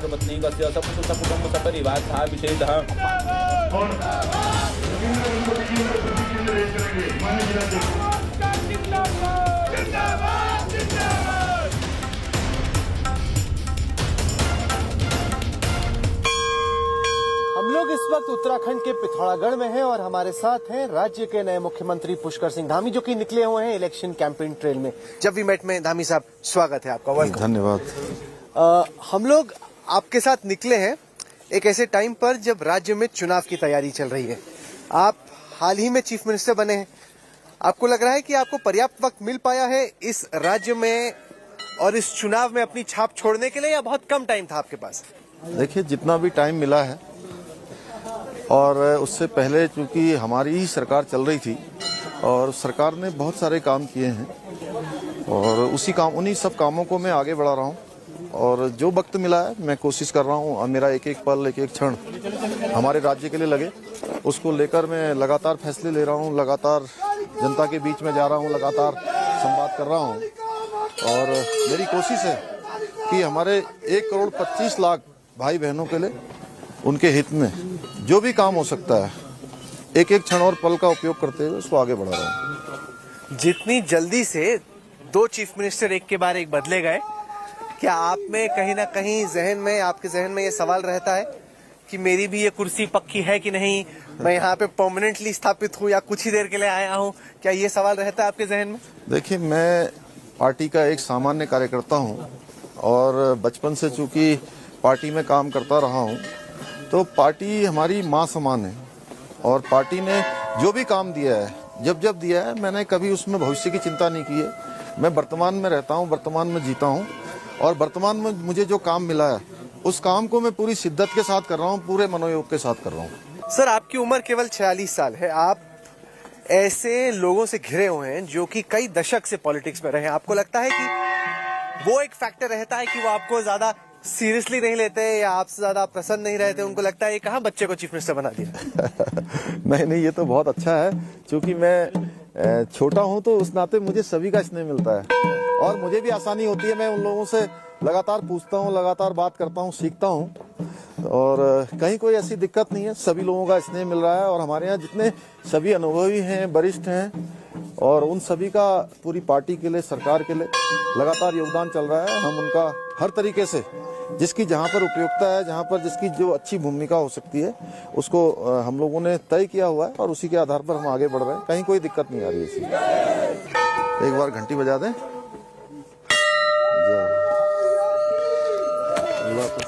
पत्नी कस्य सकुटुम्ब सपरिवार विषयतः हम लोग इस वक्त उत्तराखंड के पिथौरागढ़ में हैं और हमारे साथ हैं राज्य के नए मुख्यमंत्री पुष्कर सिंह धामी, जो कि निकले हुए हैं इलेक्शन कैंपेन ट्रेल में। जब वी मेट में धामी साहब, स्वागत है आपका। वेलकम। धन्यवाद। हम लोग आपके साथ निकले हैं एक ऐसे टाइम पर जब राज्य में चुनाव की तैयारी चल रही है। आप हाल ही में चीफ मिनिस्टर बने हैं। आपको लग रहा है कि आपको पर्याप्त वक्त मिल पाया है इस राज्य में और इस चुनाव में अपनी छाप छोड़ने के लिए, या बहुत कम टाइम था आपके पास? देखिए, जितना भी टाइम मिला है, और उससे पहले चूंकि हमारी ही सरकार चल रही थी और सरकार ने बहुत सारे काम किए हैं और उन्हीं सब कामों को मैं आगे बढ़ा रहा हूं। और जो वक्त मिला है मैं कोशिश कर रहा हूं, मेरा एक एक पल, एक एक क्षण हमारे राज्य के लिए लगे, उसको लेकर मैं लगातार फैसले ले रहा हूं, लगातार जनता के बीच में जा रहा हूं, लगातार संवाद कर रहा हूं। और मेरी कोशिश है कि हमारे 1,25,00,000 भाई बहनों के लिए, उनके हित में जो भी काम हो सकता है, एक एक क्षण और पल का उपयोग करते हुए उसको आगे बढ़ा रहा हूं। जितनी जल्दी से 2 चीफ मिनिस्टर एक के बाद एक बदले गए, क्या आप में कहीं ना कहीं आपके जहन में ये सवाल रहता है कि मेरी भी ये कुर्सी पक्की है कि नहीं, मैं यहाँ पे परमानेंटली स्थापित हूँ या कुछ ही देर के लिए आया हूँ? क्या ये सवाल रहता है आपके जहन में? देखिए, मैं पार्टी का एक सामान्य कार्यकर्ता हूँ और बचपन से चूंकि पार्टी में काम करता रहा हूँ, तो पार्टी हमारी माँ समान है और पार्टी ने जो भी काम दिया है, जब दिया है, मैंने कभी उसमें भविष्य की चिंता नहीं की है। मैं वर्तमान में रहता हूँ, वर्तमान में जीता हूँ और वर्तमान में मुझे जो काम मिला है उस काम को मैं पूरी शिद्दत के साथ कर रहा हूँ, पूरे मनोयोग के साथ कर रहा हूँ। सर, आपकी उम्र केवल 46 साल है। आप ऐसे लोगों से घिरे हुए हैं जो कि कई दशक से पॉलिटिक्स में रहे हैं। आपको लगता है कि वो एक फैक्टर रहता है कि वो आपको ज्यादा सीरियसली नहीं लेते या आपसे ज्यादा प्रसन्न नहीं रहते? उनको लगता है ये कहाँ बच्चे को चीफ मिनिस्टर बना दिया? नहीं, ये तो बहुत अच्छा है। क्योंकि मैं छोटा हूं तो उस नाते मुझे सभी का स्नेह मिलता है और मुझे भी आसानी होती है। मैं उन लोगों से लगातार पूछता हूं, लगातार बात करता हूं, सीखता हूं और कहीं कोई ऐसी दिक्कत नहीं है। सभी लोगों का स्नेह मिल रहा है और हमारे यहाँ जितने सभी अनुभवी हैं, वरिष्ठ हैं, और उन सभी का पूरी पार्टी के लिए, सरकार के लिए लगातार योगदान चल रहा है। हम उनका हर तरीके से, जिसकी जहां पर उपयोगिता है, जहां पर जिसकी जो अच्छी भूमिका हो सकती है, उसको हम लोगों ने तय किया हुआ है और उसी के आधार पर हम आगे बढ़ रहे हैं। कहीं कोई दिक्कत नहीं आ रही है इसी। एक बार घंटी बजा दें।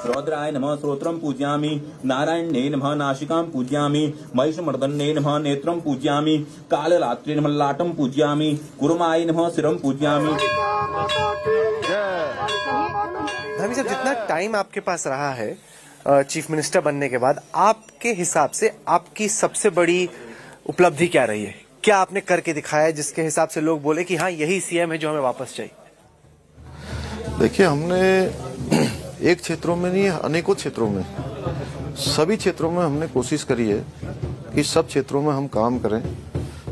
रौद्राय नमः श्रोत्रं पूजयामि, नारायणे नमः नासिकां पूजयामि, महिषमर्दने नमः नेत्रं पूजयामि, कालरात्रे नमः लाटं पूजयामि, कुर्माय नमः शिरं पूजयामि। धामी साहब, जितना टाइम आपके पास रहा है चीफ मिनिस्टर बनने के बाद, आपके हिसाब से आपकी सबसे बड़ी उपलब्धि क्या रही है? क्या आपने करके दिखाया जिसके हिसाब से लोग बोले कि हाँ, यही सीएम है जो हमें वापस चाहिए? देखिए, हमने एक क्षेत्रों में नहीं, अनेकों क्षेत्रों में, सभी क्षेत्रों में हमने कोशिश करी है कि सब क्षेत्रों में हम काम करें।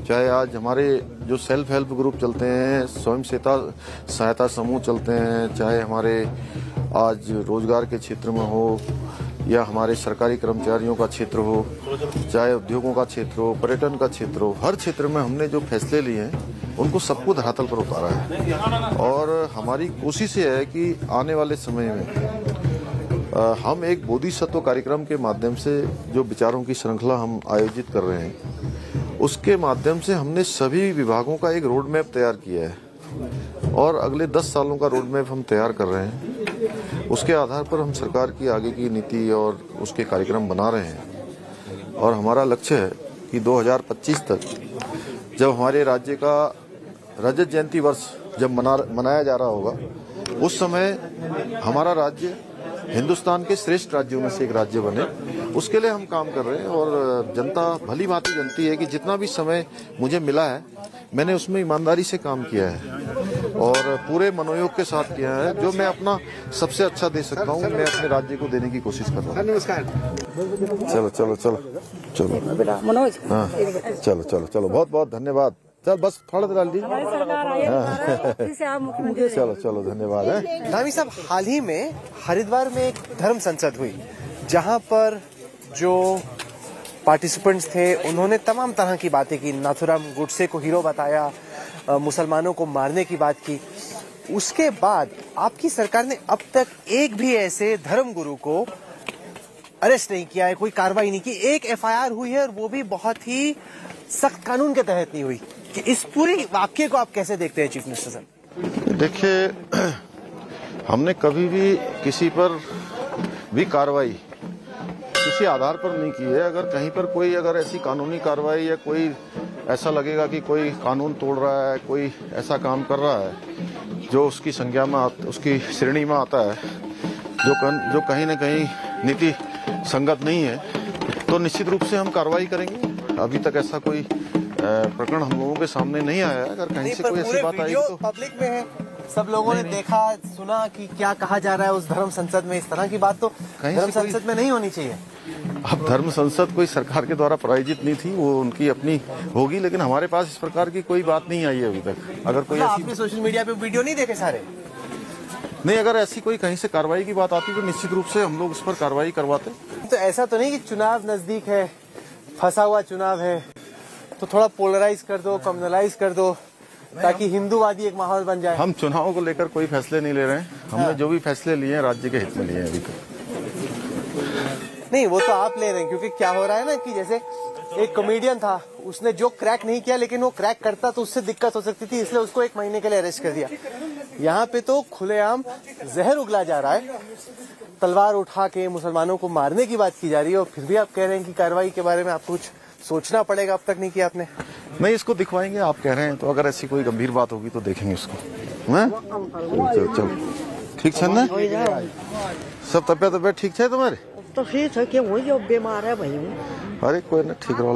चाहे आज हमारे जो सेल्फ हेल्प ग्रुप चलते हैं, स्वयं सहायता समूह चलते हैं, चाहे हमारे आज रोजगार के क्षेत्र में हो या हमारे सरकारी कर्मचारियों का क्षेत्र हो, चाहे उद्योगों का क्षेत्र हो, पर्यटन का क्षेत्र हो, हर क्षेत्र में हमने जो फैसले लिए हैं उनको सबको धरातल पर उतारा है। और हमारी कोशिश ये है कि आने वाले समय में हम एक बोधिसत्व कार्यक्रम के माध्यम से जो विचारों की श्रृंखला हम आयोजित कर रहे हैं, उसके माध्यम से हमने सभी विभागों का एक रोड मैप तैयार किया है और अगले 10 सालों का रोड मैप हम तैयार कर रहे हैं। उसके आधार पर हम सरकार की आगे की नीति और उसके कार्यक्रम बना रहे हैं और हमारा लक्ष्य है कि 2025 तक जब हमारे राज्य का रजत जयंती वर्ष जब मनाया जा रहा होगा, उस समय हमारा राज्य हिंदुस्तान के श्रेष्ठ राज्यों में से एक राज्य बने, उसके लिए हम काम कर रहे हैं। और जनता भली भांति जानती है कि जितना भी समय मुझे मिला है, मैंने उसमें ईमानदारी से काम किया है और पूरे मनोयोग के साथ किया है। जो मैं अपना सबसे अच्छा दे सकता हूँ, मैं अपने राज्य को देने की कोशिश कर रहा हूँ। नमस्कार। चलो चलो चलो चलो, मनोज, हाँ, चलो चलो चलो, बहुत बहुत धन्यवाद। चल बस फड़ डाल दी। हमारी सरकार आई है दोबारा, फिर से आप मुख्यमंत्री चलो चलो धन्यवाद है। धामी साहब, हाल ही में हरिद्वार में एक धर्म संसद हुई जहां पर जो पार्टिसिपेंट्स थे उन्होंने तमाम तरह की बातें की। नाथुराम गोडसे को हीरो बताया, मुसलमानों को मारने की बात की। उसके बाद आपकी सरकार ने अब तक एक भी ऐसे धर्म गुरु को अरेस्ट नहीं किया है, कोई कार्रवाई नहीं की। एक एफआईआर हुई है और वो भी बहुत ही सख्त कानून के तहत नहीं हुई। कि इस पूरे वाक्य को आप कैसे देखते हैं चीफ मिनिस्टर साहब? देखिए, हमने कभी भी किसी पर भी कार्रवाई किसी आधार पर नहीं की है। अगर कहीं पर कोई अगर ऐसी कानूनी कार्रवाई या कोई ऐसा लगेगा कि कोई कानून तोड़ रहा है, कोई ऐसा काम कर रहा है जो उसकी संज्ञा में उसकी श्रेणी में आता है, जो कहीं न कहीं नीति संगत नहीं है, तो निश्चित रूप से हम कार्रवाई करेंगे। अभी तक ऐसा कोई प्रकरण हम लोगों के सामने नहीं आया है। अगर कहीं से कोई ऐसी बात आई तो पब्लिक में है, सब लोगों ने देखा सुना कि क्या कहा जा रहा है उस धर्म संसद में। इस तरह की बात तो धर्म संसद में नहीं होनी चाहिए। अब धर्म संसद कोई सरकार के द्वारा प्रायोजित नहीं थी, वो उनकी अपनी होगी, लेकिन हमारे पास इस प्रकार की कोई बात नहीं आई है अभी तक। अगर कोई आपने सोशल मीडिया पे वीडियो नहीं देखे सारे? नहीं, अगर ऐसी कोई कहीं से कार्रवाई की बात आती तो निश्चित रूप से हम लोग उस पर कार्रवाई करवाते। तो ऐसा तो नहीं कि चुनाव नजदीक है, फंसा हुआ चुनाव है, तो थोड़ा पोलराइज कर दो, कम्युनलाइज कर दो, ताकि हिंदूवादी एक माहौल बन जाए। हम चुनाव को लेकर कोई फैसले नहीं ले रहे हैं। हमने जो भी फैसले लिए हैं राज्य के हित में लिए हैं अभी तक। नहीं, वो तो आप ले रहे हैं, क्योंकि क्या हो रहा है ना कि जैसे एक कॉमेडियन था, उसने जो क्रैक नहीं किया, लेकिन वो क्रैक करता तो उससे दिक्कत हो सकती थी, इसलिए उसको 1 महीने के लिए अरेस्ट कर दिया। यहाँ पे तो खुलेआम जहर उगला जा रहा है, तलवार उठा के मुसलमानों को मारने की बात की जा रही है, और फिर भी आप कह रहे हैं कि कार्रवाई के बारे में आपको कुछ सोचना पड़ेगा। अब तक नहीं किया आपने? नहीं, इसको दिखवाएंगे, आप कह रहे हैं तो अगर ऐसी कोई गंभीर बात होगी तो देखेंगे उसको। चलो ठीक है ना, सब तबियत ठीक है तुम्हारे? तो ठीक है कि वो जो बीमार है भाई। अरे कोई ना, ठीक रहो।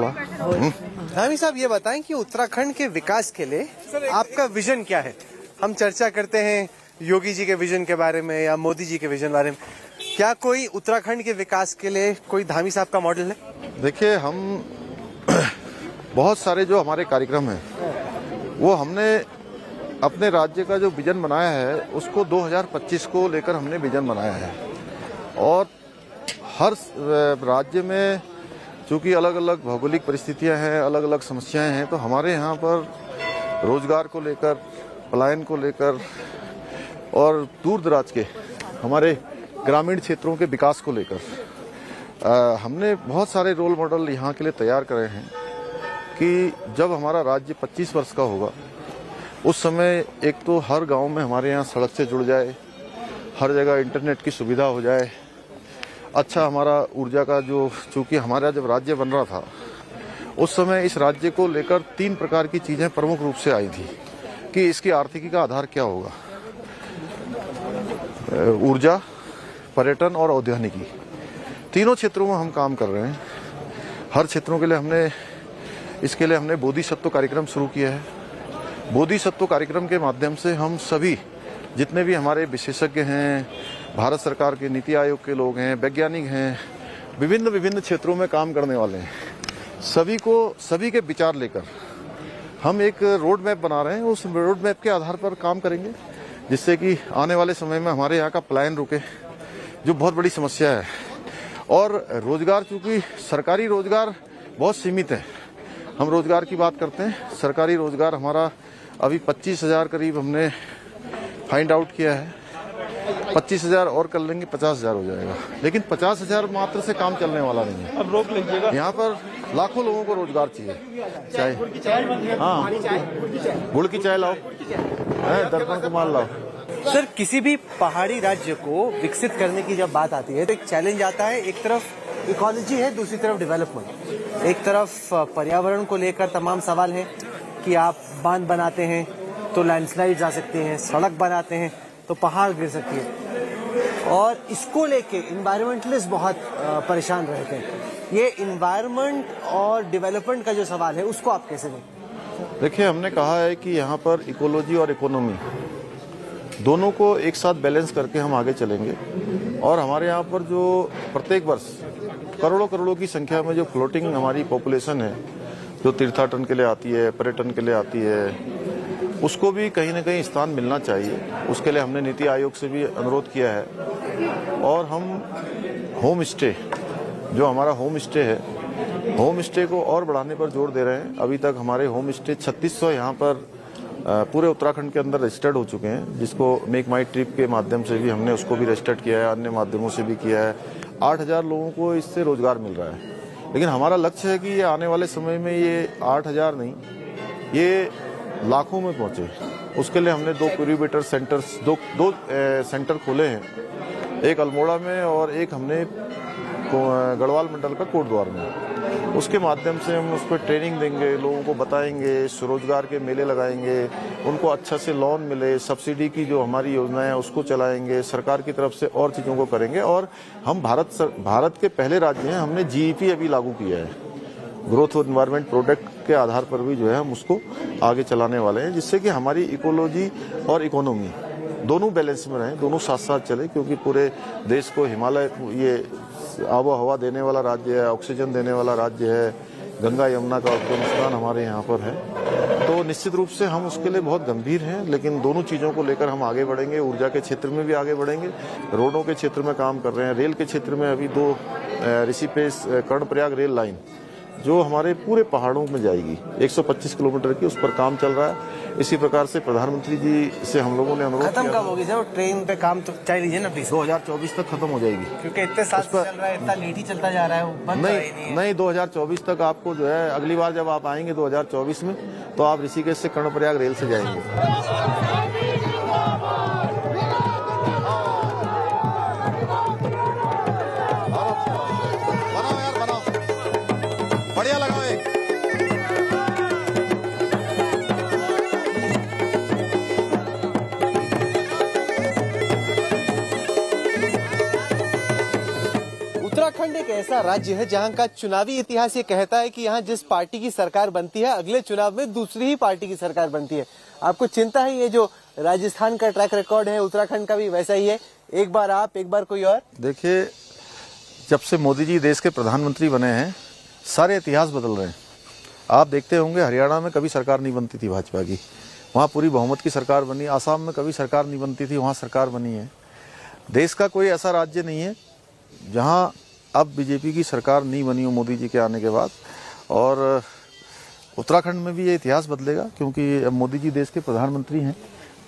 धामी साहब, ये बताएं कि उत्तराखंड के विकास के लिए आपका विजन क्या है? हम चर्चा करते हैं योगी जी के विजन के बारे में या मोदी जी के विजन बारे में, क्या कोई उत्तराखंड के विकास के लिए कोई धामी साहब का मॉडल है? देखिए, हम बहुत सारे जो हमारे कार्यक्रम हैं वो हमने अपने राज्य का जो विजन बनाया है उसको 2025 को लेकर हमने विजन बनाया है। और हर राज्य में चूंकि अलग अलग भौगोलिक परिस्थितियां हैं, अलग अलग समस्याएं हैं, तो हमारे यहाँ पर रोजगार को लेकर, पलायन को लेकर और दूर दराज के हमारे ग्रामीण क्षेत्रों के विकास को लेकर हमने बहुत सारे रोल मॉडल यहाँ के लिए तैयार करे हैं कि जब हमारा राज्य 25 वर्ष का होगा उस समय एक तो हर गांव में हमारे यहाँ सड़क से जुड़ जाए, हर जगह इंटरनेट की सुविधा हो जाए, अच्छा हमारा ऊर्जा का जो, चूंकि हमारा जब राज्य बन रहा था उस समय इस राज्य को लेकर 3 प्रकार की चीजें प्रमुख रूप से आई थी कि इसकी आर्थिकी का आधार क्या होगा। ऊर्जा, पर्यटन और औद्योगिकी, तीनों क्षेत्रों में हम काम कर रहे हैं। हर क्षेत्रों के लिए इसके लिए हमने बोधिसत्व कार्यक्रम शुरू किया है। बोधिसत्व कार्यक्रम के माध्यम से हम सभी जितने भी हमारे विशेषज्ञ हैं, भारत सरकार के नीति आयोग के लोग हैं, वैज्ञानिक हैं, विभिन्न क्षेत्रों में काम करने वाले हैं, सभी के विचार लेकर हम एक रोड मैप बना रहे हैं। उस रोड मैप के आधार पर काम करेंगे जिससे कि आने वाले समय में हमारे यहाँ का पलायन रुके, जो बहुत बड़ी समस्या है। और रोजगार, चूंकि सरकारी रोजगार बहुत सीमित है, हम रोजगार की बात करते हैं। सरकारी रोजगार हमारा अभी 25,000 करीब हमने फाइंड आउट किया है। 25,000 और कर लेंगे, 50,000 हो जाएगा। लेकिन 50,000 मात्र से काम चलने वाला नहीं है। अब रोक लीजिएगा, यहाँ पर लाखों लोगों को रोजगार चाहिए। चाय, हाँ, गुड़ की चाय लाओ, दर्पण को माल लाओ। सर, किसी भी पहाड़ी राज्य को विकसित करने की जब बात आती है तो एक चैलेंज आता है। एक तरफ इकोलॉजी है, दूसरी तरफ डेवलपमेंट। एक तरफ पर्यावरण को लेकर तमाम सवाल है कि आप बांध बनाते हैं तो लैंडस्लाइड्स आ सकते हैं, सड़क बनाते हैं तो पहाड़ गिर सकती है, और इसको लेके इन्वायरमेंटलिस्ट बहुत परेशान रहते हैं। ये इन्वायरमेंट और डेवलपमेंट का जो सवाल है उसको आप कैसे देखें? देखिए, हमने कहा है कि यहाँ पर इकोलॉजी और इकोनॉमी दोनों को एक साथ बैलेंस करके हम आगे चलेंगे। और हमारे यहाँ पर जो प्रत्येक वर्ष करोड़ों की संख्या में जो फ्लोटिंग हमारी पॉपुलेशन है, जो तीर्थाटन के लिए आती है, पर्यटन के लिए आती है, उसको भी कहीं ना कहीं स्थान मिलना चाहिए। उसके लिए हमने नीति आयोग से भी अनुरोध किया है। और हम होम स्टे, जो हमारा होम स्टे है, होम स्टे को और बढ़ाने पर जोर दे रहे हैं। अभी तक हमारे होम स्टे 3600 यहाँ पर पूरे उत्तराखंड के अंदर रजिस्टर्ड हो चुके हैं, जिसको मेक माई ट्रिप के माध्यम से भी हमने उसको भी रजिस्टर्ड किया है, अन्य माध्यमों से भी किया है। 8000 लोगों को इससे रोजगार मिल रहा है। लेकिन हमारा लक्ष्य है कि ये आने वाले समय में ये 8000 नहीं, ये लाखों में पहुंचे। उसके लिए हमने 2 क्यूरेटर सेंटर्स, दो सेंटर खोले हैं, एक अल्मोड़ा में और एक हमने गढ़वाल मंडल का कोटद्वार में। उसके माध्यम से हम उस पर ट्रेनिंग देंगे, लोगों को बताएंगे, स्वरोजगार के मेले लगाएंगे, उनको अच्छा से लोन मिले, सब्सिडी की जो हमारी योजना है उसको चलाएंगे, सरकार की तरफ से और चीज़ों को करेंगे। और हम भारत के पहले राज्य हैं, हमने GEP अभी लागू किया है, ग्रोथ और एनवायरमेंट प्रोडक्ट के आधार पर भी जो है हम उसको आगे चलाने वाले हैं, जिससे कि हमारी इकोलॉजी और इकोनॉमी दोनों बैलेंस में रहें, दोनों साथ साथ चले। क्योंकि पूरे देश को हिमालय ये आबो हवा देने वाला राज्य है, ऑक्सीजन देने वाला राज्य है, गंगा यमुना का उद्गम स्थान हमारे यहाँ पर है। तो निश्चित रूप से हम उसके लिए बहुत गंभीर हैं, लेकिन दोनों चीज़ों को लेकर हम आगे बढ़ेंगे। ऊर्जा के क्षेत्र में भी आगे बढ़ेंगे, रोडों के क्षेत्र में काम कर रहे हैं, रेल के क्षेत्र में अभी 2 ऋषिकेश कर्णप्रयाग रेल लाइन जो हमारे पूरे पहाड़ों में जाएगी, 125 किलोमीटर की, उस पर काम चल रहा है। इसी प्रकार से प्रधानमंत्री जी से हम लोगों ने अनुरोध किया। खत्म कब होगी सर ट्रेन पे काम? तो चाहिए लीजिए ना प्लीज। 2024 तक खत्म हो जाएगी, क्योंकि इतने साल से चल रहा है, इतना लेट ही चलता जा रहा है, वो बंद नहीं 2024 तक आपको जो है, अगली बार जब आप आएंगे 2024 में, तो आप ऋषिकेश से कर्णप्रयाग रेल से जाएंगे। बढ़िया लगाओ एक। उत्तराखंड एक ऐसा राज्य है जहां का चुनावी इतिहास ये कहता है कि यहाँ जिस पार्टी की सरकार बनती है, अगले चुनाव में दूसरी ही पार्टी की सरकार बनती है। आपको चिंता है? ये जो राजस्थान का ट्रैक रिकॉर्ड है, उत्तराखंड का भी वैसा ही है, एक बार आप, एक बार कोई और। देखिए, जब से मोदी जी देश के प्रधानमंत्री बने हैं, सारे इतिहास बदल रहे हैं। आप देखते होंगे हरियाणा में कभी सरकार नहीं बनती थी भाजपा की, वहाँ पूरी बहुमत की सरकार बनी। आसाम में कभी सरकार नहीं बनती थी, वहाँ सरकार बनी है। देश का कोई ऐसा राज्य नहीं है जहाँ अब बीजेपी की सरकार नहीं बनी हो मोदी जी के आने के बाद। और उत्तराखंड में भी ये इतिहास बदलेगा, क्योंकि अब मोदी जी देश के प्रधानमंत्री हैं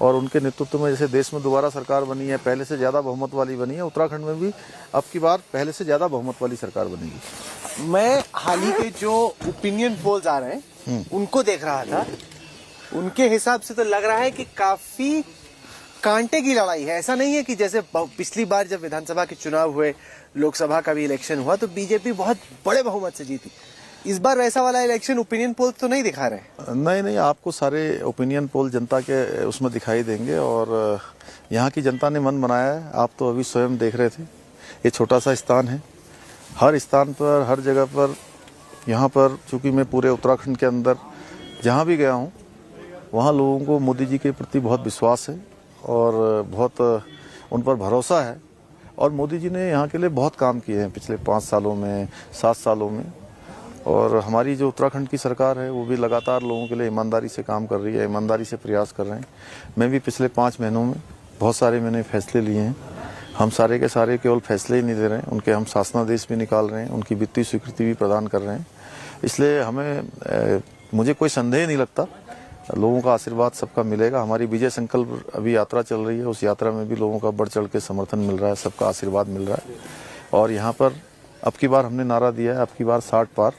और उनके नेतृत्व में जैसे देश में दोबारा सरकार बनी है, पहले से ज़्यादा बहुमत वाली बनी है, उत्तराखंड में भी अब की बार पहले से ज़्यादा बहुमत वाली सरकार बनेगी। मैं हाल ही के जो ओपिनियन पोल्स आ रहे हैं उनको देख रहा था, उनके हिसाब से तो लग रहा है कि काफी कांटे की लड़ाई है। ऐसा नहीं है कि जैसे पिछली बार जब विधानसभा के चुनाव हुए, लोकसभा का भी इलेक्शन हुआ, तो बीजेपी बहुत बड़े बहुमत से जीती। इस बार वैसा वाला इलेक्शन ओपिनियन पोल तो नहीं दिखा रहे। नहीं, आपको सारे ओपिनियन पोल जनता के उसमें दिखाई देंगे और यहाँ की जनता ने मन बनाया है। आप तो अभी स्वयं देख रहे थे, ये छोटा सा स्थान है, हर स्थान पर, हर जगह पर, यहाँ पर चूंकि मैं पूरे उत्तराखंड के अंदर जहाँ भी गया हूँ, वहाँ लोगों को मोदी जी के प्रति बहुत विश्वास है और बहुत उन पर भरोसा है। और मोदी जी ने यहाँ के लिए बहुत काम किए हैं पिछले 5 सालों में, 7 सालों में। और हमारी जो उत्तराखंड की सरकार है वो भी लगातार लोगों के लिए ईमानदारी से काम कर रही है, ईमानदारी से प्रयास कर रहे हैं। मैं भी पिछले 5 महीनों में बहुत सारे मैंने फैसले लिए हैं। हम सारे के सारे केवल फैसले ही नहीं दे रहे हैं, उनके हम शासनादेश भी निकाल रहे हैं, उनकी वित्तीय स्वीकृति भी प्रदान कर रहे हैं। इसलिए हमें मुझे कोई संदेह नहीं लगता, लोगों का आशीर्वाद सबका मिलेगा। हमारी विजय संकल्प अभी यात्रा चल रही है, उस यात्रा में भी लोगों का बढ़ चढ़ के समर्थन मिल रहा है, सबका आशीर्वाद मिल रहा है। और यहाँ पर अब की बार हमने नारा दिया है, अब की बार 60 पार,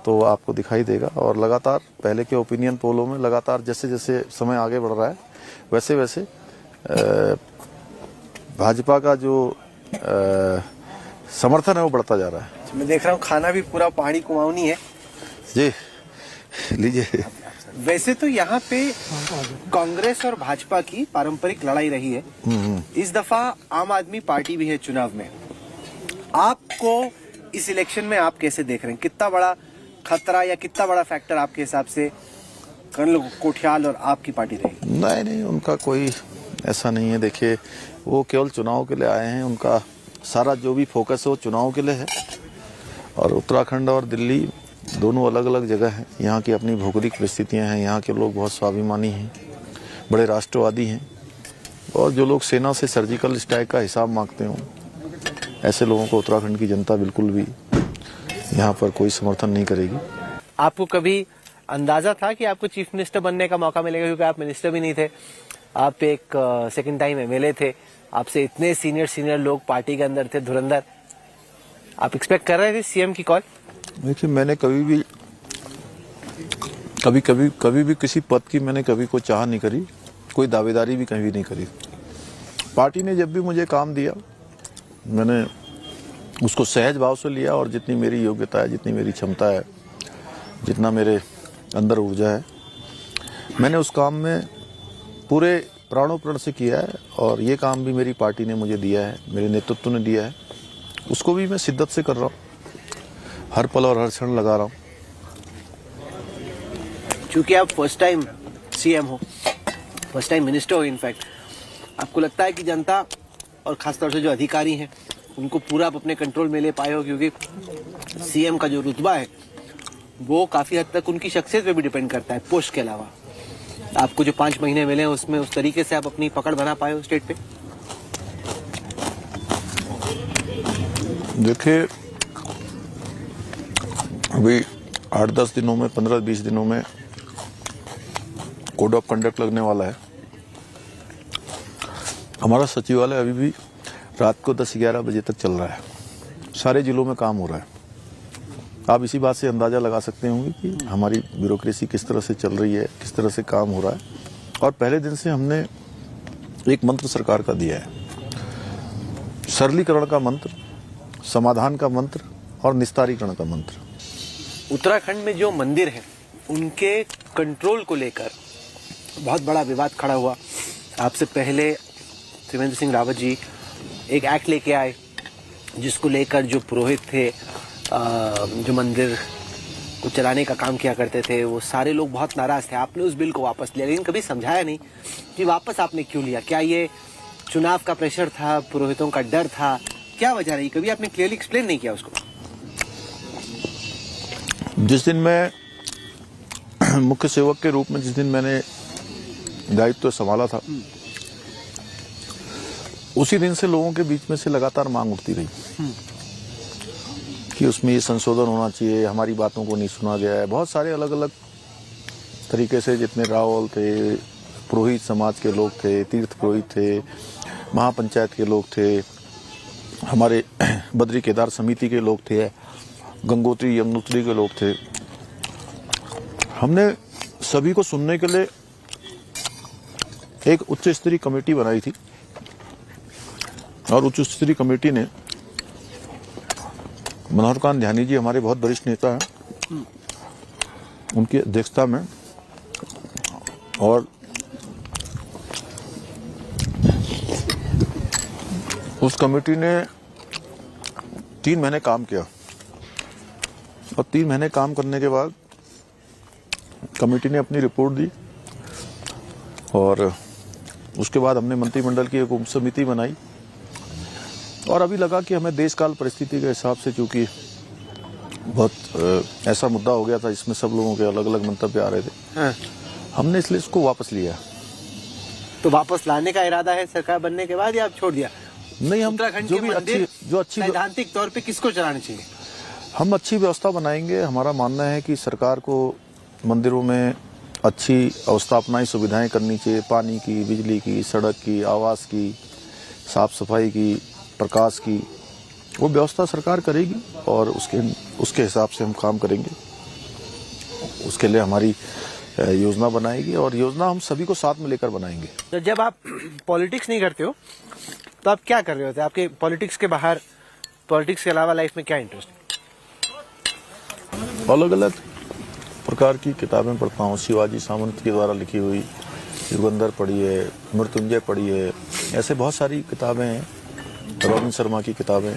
तो आपको दिखाई देगा। और लगातार पहले के ओपिनियन पोलों में लगातार जैसे जैसे समय आगे बढ़ रहा है, वैसे वैसे भाजपा का जो समर्थन है वो बढ़ता जा रहा है। मैं देख रहा हूँ खाना भी पूरा पहाड़ी कुमाऊनी है जी, लीजिए। वैसे तो यहाँ पे कांग्रेस और भाजपा की पारंपरिक लड़ाई रही है, इस दफा आम आदमी पार्टी भी है चुनाव में। आपको इस इलेक्शन में आप कैसे देख रहे हैं? कितना बड़ा खतरा या कितना बड़ा फैक्टर आपके हिसाब से कोठियाल और आपकी पार्टी रहेगी? नहीं, उनका कोई ऐसा नहीं है। देखिए, वो केवल चुनाव के लिए आए हैं, उनका सारा जो भी फोकस है वो चुनाव के लिए है। और उत्तराखंड और दिल्ली दोनों अलग अलग जगह हैं। यहाँ की अपनी भौगोलिक परिस्थितियाँ हैं, यहाँ के लोग बहुत स्वाभिमानी हैं, बड़े राष्ट्रवादी हैं, और जो लोग सेना से सर्जिकल स्ट्राइक का हिसाब मांगते हों, ऐसे लोगों को उत्तराखंड की जनता बिल्कुल भी यहाँ पर कोई समर्थन नहीं करेगी। आपको कभी अंदाजा था कि आपको चीफ मिनिस्टर बनने का मौका मिलेगा, क्योंकि आप मिनिस्टर भी नहीं थे, आप एक सेकंड टाइम एमएलए थे, आपसे इतने सीनियर लोग पार्टी के अंदर थे, धुरंधर, आप एक्सपेक्ट कर रहे थे सीएम की कॉल? देखिए, मैंने कभी भी किसी पद की मैंने कभी कोई चाह नहीं करी, कोई दावेदारी भी कभी नहीं करी। पार्टी ने जब भी मुझे काम दिया मैंने उसको सहज भाव से लिया, और जितनी मेरी योग्यता है, जितनी मेरी क्षमता है, जितना मेरे अंदर ऊर्जा है, मैंने उस काम में पूरे प्राणों प्रण से किया है। और ये काम भी मेरी पार्टी ने मुझे दिया है, मेरे नेतृत्व ने दिया है, उसको भी मैं शिद्दत से कर रहा हूँ, हर पल और हर क्षण लगा रहा हूँ। क्योंकि आप फर्स्ट टाइम सीएम हो, फर्स्ट टाइम मिनिस्टर हो, इनफैक्ट आपको लगता है कि जनता और खासतौर से जो अधिकारी हैं उनको पूरा आप अपने कंट्रोल में ले पाए हो? क्योंकि सीएम का जो रुतबा है वो काफी हद तक उनकी शख्सियत पे भी डिपेंड करता है, पोस्ट के अलावा। आपको जो 5 महीने मिले हैं उसमें उस तरीके से आप अपनी पकड़ बना पाए हो स्टेट पे? देखिए, अभी 8-10 दिनों में, 15-20 दिनों में कोड ऑफ कंडक्ट लगने वाला है। हमारा सचिवालय अभी भी रात को 10-11 बजे तक चल रहा है, सारे जिलों में काम हो रहा है। आप इसी बात से अंदाजा लगा सकते होंगे कि हमारी ब्यूरोक्रेसी किस तरह से चल रही है, किस तरह से काम हो रहा है। और पहले दिन से हमने एक मंत्र सरकार का दिया है, सरलीकरण का मंत्र, समाधान का मंत्र और निस्तारीकरण का मंत्र। उत्तराखंड में जो मंदिर है उनके कंट्रोल को लेकर बहुत बड़ा विवाद खड़ा हुआ। आपसे पहले त्रिवेंद्र सिंह रावत जी एक एक्ट लेके आए जिसको लेकर जो पुरोहित थे, जो मंदिर को चलाने का काम किया करते थे, वो सारे लोग बहुत नाराज थे। आपने उस बिल को वापस लिया, लेकिन कभी समझाया नहीं कि वापस आपने क्यों लिया। क्या ये चुनाव का प्रेशर था, पुरोहितों का डर था, क्या वजह रही? कभी आपने क्लियरली एक्सप्लेन नहीं किया उसको। जिस दिन मैं मुख्य सेवक के रूप में, जिस दिन मैंने दायित्व संभाला था, उसी दिन से लोगों के बीच में से लगातार मांग उठती रही कि उसमें ये संशोधन होना चाहिए, हमारी बातों को नहीं सुना गया है। बहुत सारे अलग अलग तरीके से, जितने रावल थे, पुरोहित समाज के लोग थे, तीर्थ पुरोहित थे, महापंचायत के लोग थे, हमारे बद्री केदार समिति के लोग थे, गंगोत्री यमुनोत्री के लोग थे, हमने सभी को सुनने के लिए एक उच्च स्तरीय कमेटी बनाई थी। और उच्च स्तरीय कमेटी ने, मनोहर कांत ध्यानी जी हमारे बहुत वरिष्ठ नेता हैं, उनकी अध्यक्षता में, और उस कमेटी ने 3 महीने काम किया। और 3 महीने काम करने के बाद कमेटी ने अपनी रिपोर्ट दी, और उसके बाद हमने मंत्रिमंडल की एक उप समिति बनाई। और अभी लगा कि हमें देश काल परिस्थिति के हिसाब से, चूंकि बहुत ऐसा मुद्दा हो गया था जिसमें सब लोगों के अलग अलग मंतव्य आ रहे थे, हमने इसलिए इसको वापस लिया। तो वापस लाने का इरादा है सरकार बनने के बाद, या आप छोड़ दिया? नहीं, हम उत्तराखंड जो के भी मंदिर अच्छी सैद्धांतिक तौर पे किसको चलाने चाहिए? हम अच्छी व्यवस्था बनाएंगे। हमारा मानना है कि सरकार को मंदिरों में अच्छी अवस्थापनाएं, सुविधाएं करनी चाहिए, पानी की, बिजली की, सड़क की, आवास की, साफ सफाई की, प्रकाश की, वो व्यवस्था सरकार करेगी और उसके हिसाब से हम काम करेंगे। उसके लिए हमारी योजना बनाएगी, और योजना हम सभी को साथ में लेकर बनाएंगे। तो जब आप पॉलिटिक्स नहीं करते हो तो आप क्या कर रहे होते? आपके पॉलिटिक्स के बाहर, पॉलिटिक्स के अलावा लाइफ में क्या इंटरेस्ट? अलग अलग प्रकार की किताबें पढ़ता हूँ। शिवाजी सावंत के द्वारा लिखी हुई युगंधर पढ़ी है, मृत्युंजय पढ़ी है, ऐसे बहुत सारी किताबें हैं, रॉबिन शर्मा की किताबें,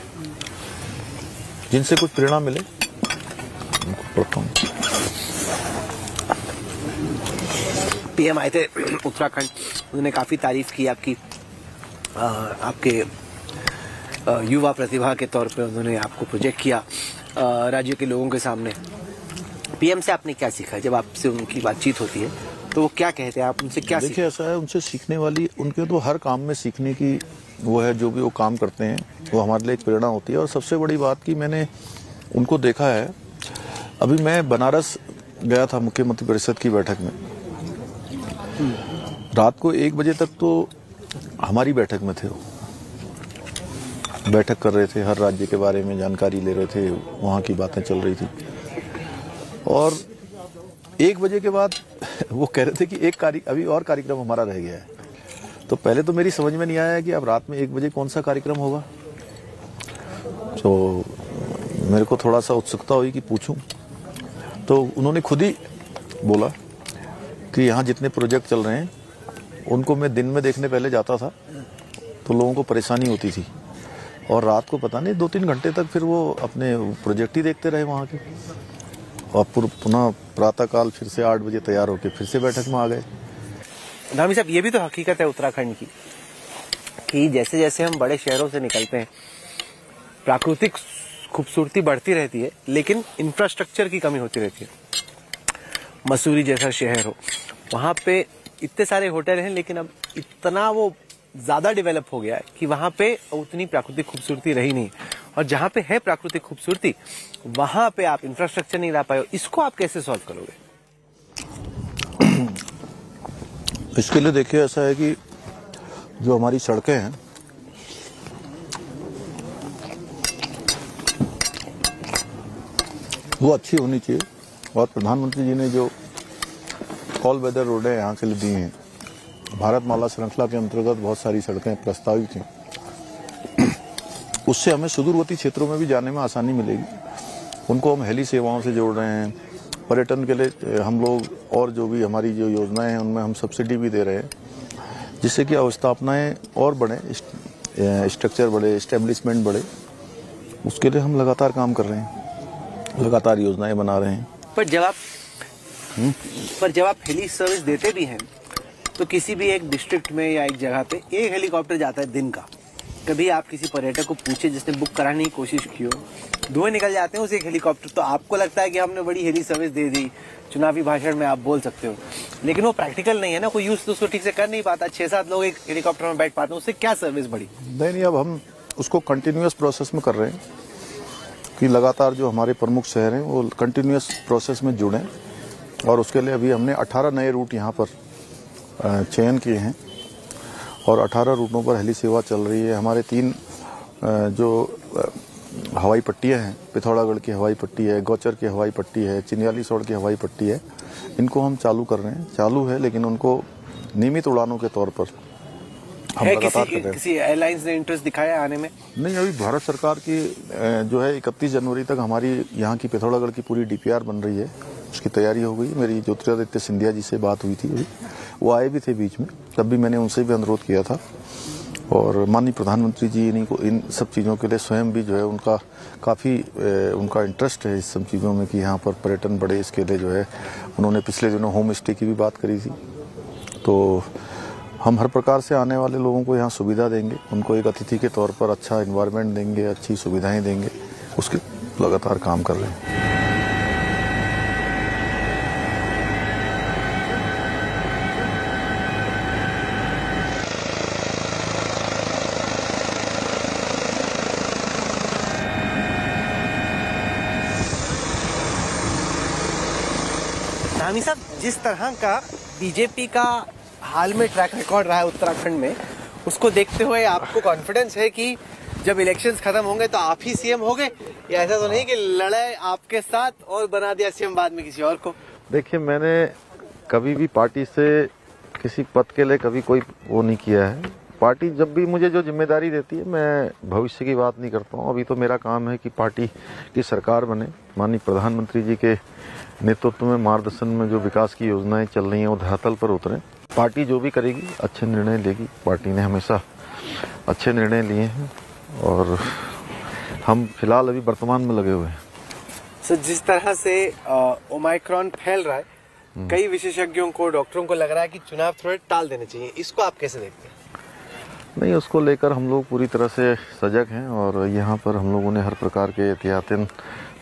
जिनसे कुछ प्रेरणा मिले उनको पढ़ता हूँ। पीएम आए थे उत्तराखंड, उन्होंने काफी तारीफ की आपकी, आपके युवा प्रतिभा के तौर पे उन्होंने आपको प्रोजेक्ट किया राज्य के लोगों के सामने। पीएम से आपने क्या सीखा? जब आपसे उनकी बातचीत होती है तो वो क्या कहते हैं, आप उनसे क्या देखिए ऐसा है, उनसे सीखने वाली, उनके तो हर काम में सीखने की वो है, जो भी वो काम करते हैं वो हमारे लिए एक प्रेरणा होती है। और सबसे बड़ी बात कि मैंने उनको देखा है, अभी मैं बनारस गया था मुख्यमंत्री परिषद की बैठक में, रात को 1 बजे तक तो हमारी बैठक में थे, वो बैठक कर रहे थे, हर राज्य के बारे में जानकारी ले रहे थे, वहाँ की बातें चल रही थी। और 1 बजे के बाद वो कह रहे थे कि अभी और कार्यक्रम हमारा रह गया है। तो पहले तो मेरी समझ में नहीं आया कि अब रात में 1 बजे कौन सा कार्यक्रम होगा। तो मेरे को थोड़ा सा उत्सुकता हुई कि पूछूं, तो उन्होंने खुद ही बोला कि यहाँ जितने प्रोजेक्ट चल रहे हैं उनको मैं दिन में देखने पहले जाता था तो लोगों को परेशानी होती थी, और रात को पता नहीं 2-3 घंटे तक फिर वो अपने प्रोजेक्ट ही देखते रहे वहाँ के, और पुनः प्रातःकाल फिर से 8 बजे तैयार होकर फिर से बैठक में आ गए। धामी साहब, ये भी तो हकीकत है उत्तराखंड की कि जैसे जैसे हम बड़े शहरों से निकलते हैं प्राकृतिक खूबसूरती बढ़ती रहती है, लेकिन इंफ्रास्ट्रक्चर की कमी होती रहती है। मसूरी जैसा शहर हो, वहाँ पे इतने सारे होटल हैं, लेकिन अब इतना वो ज्यादा डेवलप हो गया है कि वहाँ पे उतनी प्राकृतिक खूबसूरती रही नहीं, और जहाँ पे है प्राकृतिक खूबसूरती वहाँ पे आप इंफ्रास्ट्रक्चर नहीं ला पाए हो। इसको आप कैसे सॉल्व करोगे? इसके लिए देखिए ऐसा है कि जो हमारी सड़कें हैं वो अच्छी होनी चाहिए, और प्रधानमंत्री जी ने जो ऑल वेदर रोडें यहाँ के लिए दी हैं, भारतमाला श्रृंखला के अंतर्गत बहुत सारी सड़कें प्रस्तावित थी, उससे हमें सुदूरवर्ती क्षेत्रों में भी जाने में आसानी मिलेगी। उनको हम हेली सेवाओं से जोड़ रहे हैं, पर्यटन के लिए हम लोग, और जो भी हमारी जो योजनाएं हैं उनमें हम सब्सिडी भी दे रहे हैं, जिससे कि अवस्थापनाएं और बढ़े, स्ट्रक्चर बढ़े, एस्टेब्लिशमेंट बढ़े। उसके लिए हम लगातार काम कर रहे हैं, लगातार योजनाएं बना रहे हैं। पर जब आप हेली सर्विस देते भी हैं तो किसी भी एक डिस्ट्रिक्ट में या एक जगह पे एक हेलीकॉप्टर जाता है दिन का। कभी आप किसी पर्यटक को पूछे जिसने बुक कराने की कोशिश की हो, धुएं निकल जाते हैं उस एक हेलीकॉप्टर, तो आपको लगता है कि हमने बड़ी हेली सर्विस दे दी, चुनावी भाषण में आप बोल सकते हो, लेकिन वो प्रैक्टिकल नहीं है ना, कोई यूज तो उसको ठीक से कर नहीं पाता। 6-7 लोग एक हेलीकॉप्टर में बैठ पाते हैं, उससे क्या सर्विस बढ़ी? नहीं, अब हम उसको कंटिन्यूअस प्रोसेस में कर रहे हैं कि लगातार जो हमारे प्रमुख शहर हैं वो कंटिन्यूअस प्रोसेस में जुड़ें, और उसके लिए अभी हमने 18 नए रूट यहाँ पर चयन किए हैं, और 18 रूटों पर हेली सेवा चल रही है। हमारे 3 जो हवाई पट्टियाँ हैं, पिथौरागढ़ की हवाई पट्टी है, गौचर की हवाई पट्टी है, चिन्यालीसौड़ की हवाई पट्टी है, इनको हम चालू कर रहे हैं, चालू है, लेकिन उनको नियमित उड़ानों के तौर पर हम लगातार कर रहे हैं। किसी एयरलाइंस ने इंटरेस्ट दिखाया आने में? नहीं, अभी भारत सरकार की जो है 31 जनवरी तक हमारी यहाँ की पिथौरागढ़ की पूरी DPR बन रही है, उसकी तैयारी हो गई। मेरी ज्योतिरादित्य सिंधिया जी से बात हुई थी, अभी वो आए भी थे बीच में, तब भी मैंने उनसे भी अनुरोध किया था, और माननीय प्रधानमंत्री जी इन सब चीज़ों के लिए स्वयं भी जो है उनका काफ़ी उनका इंटरेस्ट है इस सब चीज़ों में कि यहाँ पर पर्यटन बढ़े। इसके लिए जो है उन्होंने पिछले दिनों होम स्टे की भी बात करी थी। तो हम हर प्रकार से आने वाले लोगों को यहाँ सुविधा देंगे, उनको एक अतिथि के तौर पर अच्छा एनवायरनमेंट देंगे, अच्छी सुविधाएं देंगे, उसके लगातार काम कर रहे हैं। धामी साहब, जिस तरह का बीजेपी का हाल में ट्रैक रिकॉर्ड रहा है उत्तराखंड में, उसको देखते हुए आपको कॉन्फिडेंस है कि जब इलेक्शंस खत्म होंगे तो आप ही सीएम होंगे, या ऐसा तो नहीं कि लड़ाई आपके साथ और बना दिया सीएम बाद में किसी और को? देखिए, मैंने कभी भी पार्टी से किसी पद के लिए कभी कोई वो नहीं किया है। पार्टी जब भी मुझे जो जिम्मेदारी देती है, मैं भविष्य की बात नहीं करता हूँ। अभी तो मेरा काम है कि पार्टी की सरकार बने, माननीय प्रधानमंत्री जी के नेतृत्व में, मार्गदर्शन में जो विकास की योजनाएं चल रही हैं वो धरातल पर उतरें। पार्टी जो भी करेगी अच्छे निर्णय लेगी। पार्टी ने हमेशा अच्छे निर्णय लिए हैं, और हम फिलहाल अभी वर्तमान में लगे हुए हैं। सर, जिस तरह से ओमाइक्रॉन फैल रहा है, कई विशेषज्ञों को, डॉक्टरों को लग रहा है कि चुनाव थोड़े टाल देने चाहिए, इसको आप कैसे देखते हैं? नहीं, उसको लेकर हम लोग पूरी तरह से सजग हैं और यहाँ पर हम लोगों ने हर प्रकार के एहतियातन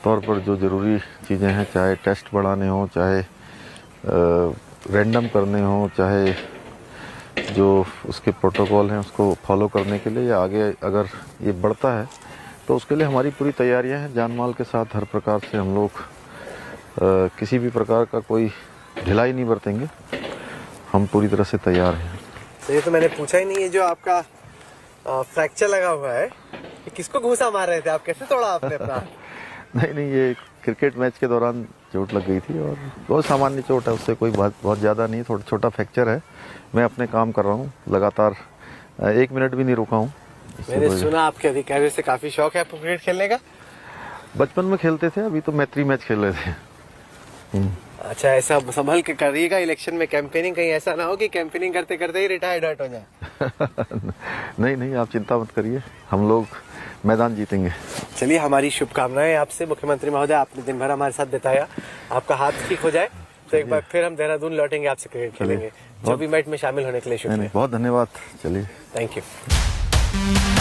तौर पर जो ज़रूरी चीज़ें हैं, चाहे टेस्ट बढ़ाने हों, चाहे रैंडम करने हों, चाहे जो उसके प्रोटोकॉल हैं उसको फॉलो करने के लिए, या आगे अगर ये बढ़ता है तो उसके लिए हमारी पूरी तैयारियां हैं। जान माल के साथ हर प्रकार से हम लोग किसी भी प्रकार का कोई ढिलाई नहीं बरतेंगे, हम पूरी तरह से तैयार हैं। तो ये तो मैंने पूछा ही नहीं है, जो आपका फ्रैक्चर लगा हुआ है, ये किसको घूसा मार रहे थे आप, कैसे तोड़ा आपने अपना? नहीं, ये क्रिकेट मैच के दौरान चोट लग गई थी और बहुत सामान्य चोट है, उससे कोई बहुत ज़्यादा नहीं, थोड़ा छोटा फ्रैक्चर है। मैं अपने काम कर रहा हूँ लगातार, 1 मिनट भी नहीं रुका हूँ। मैंने सुना आपके अधिकारियों से काफी शौक है आपको क्रिकेट खेलने का? बचपन में खेलते थे, अभी तो मैत्री मैच खेल रहे थे। अच्छा, ऐसा संभल के करिएगा इलेक्शन में कैंपेनिंग, कहीं ऐसा ना हो कि कैंपेनिंग करते करते ही रिटायर्ड हो जाए। नहीं, आप चिंता मत करिए, हम लोग मैदान जीतेंगे। चलिए, हमारी शुभकामनाएं आपसे मुख्यमंत्री महोदय, आपने दिन भर हमारे साथ बिताया, आपका हाथ ठीक हो जाए तो एक बार फिर हम देहरादून लौटेंगे, आपसे क्रिकेट खेलेंगे। जो भी मैच में शामिल होने के लिए शुक्रिया। बहुत धन्यवाद। चलिए, थैंक यू।